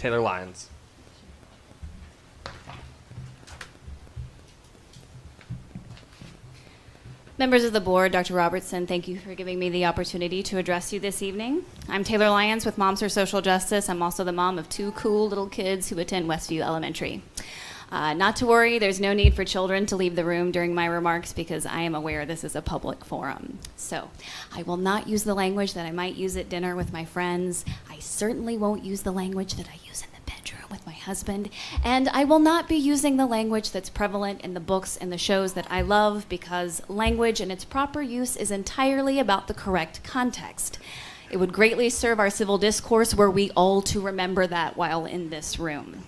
Taylor Lyons. Members of the board, Dr. Robertson, thank you for giving me the opportunity to address you this evening. I'm Taylor Lyons with Moms for Social Justice. I'm also the mom of 2 cool little kids who attend Westview Elementary. Not to worry, there's no need for children to leave the room during my remarks because I am aware this is a public forum. So I will not use the language that I might use at dinner with my friends. I certainly won't use the language that I use in the bedroom with my husband. And I will not be using the language that's prevalent in the books and the shows that I love because language and its proper use is entirely about the correct context. It would greatly serve our civil discourse were we all to remember that while in this room.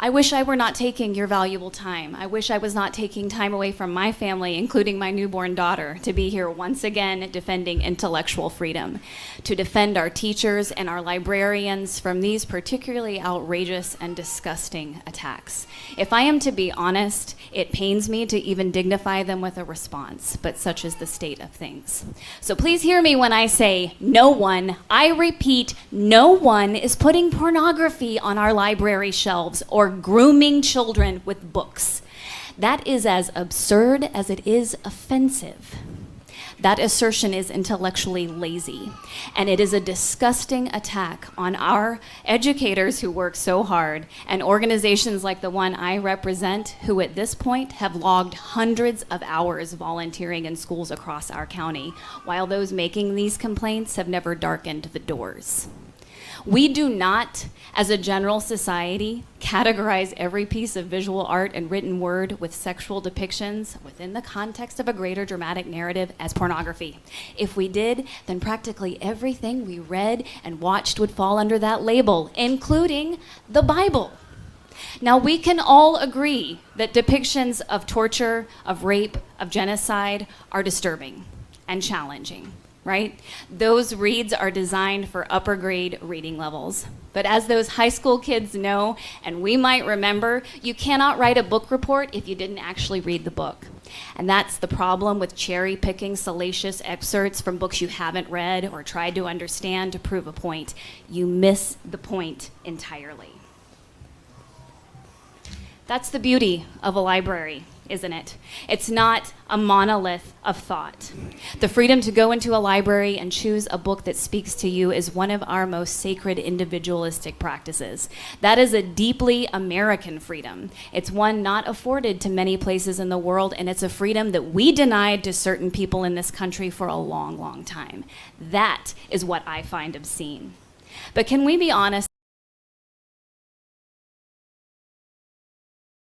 I wish I were not taking your valuable time. I wish I was not taking time away from my family, including my newborn daughter, to be here once again defending intellectual freedom, to defend our teachers and our librarians from these particularly outrageous and disgusting attacks. If I am to be honest, it pains me to even dignify them with a response, but such is the state of things. So please hear me when I say no one, I repeat, no one is putting pornography on our library shelves or grooming children with books. That is as absurd as it is offensive. That assertion is intellectually lazy, and it is a disgusting attack on our educators who work so hard and organizations like the one I represent who at this point have logged hundreds of hours volunteering in schools across our county, while those making these complaints have never darkened the doors. We do not, as a general society, categorize every piece of visual art and written word with sexual depictions within the context of a greater dramatic narrative as pornography. If we did, then practically everything we read and watched would fall under that label, including the Bible. Now, we can all agree that depictions of torture, of rape, of genocide are disturbing and challenging. Right? Those reads are designed for upper grade reading levels. But as those high school kids know, and we might remember, you cannot write a book report if you didn't actually read the book. And that's the problem with cherry picking salacious excerpts from books you haven't read or tried to understand to prove a point. You miss the point entirely. That's the beauty of a library, isn't it? It's not a monolith of thought. The freedom to go into a library and choose a book that speaks to you is one of our most sacred individualistic practices. That is a deeply American freedom. It's one not afforded to many places in the world, and it's a freedom that we denied to certain people in this country for a long, long time. That is what I find obscene. But can we be honest?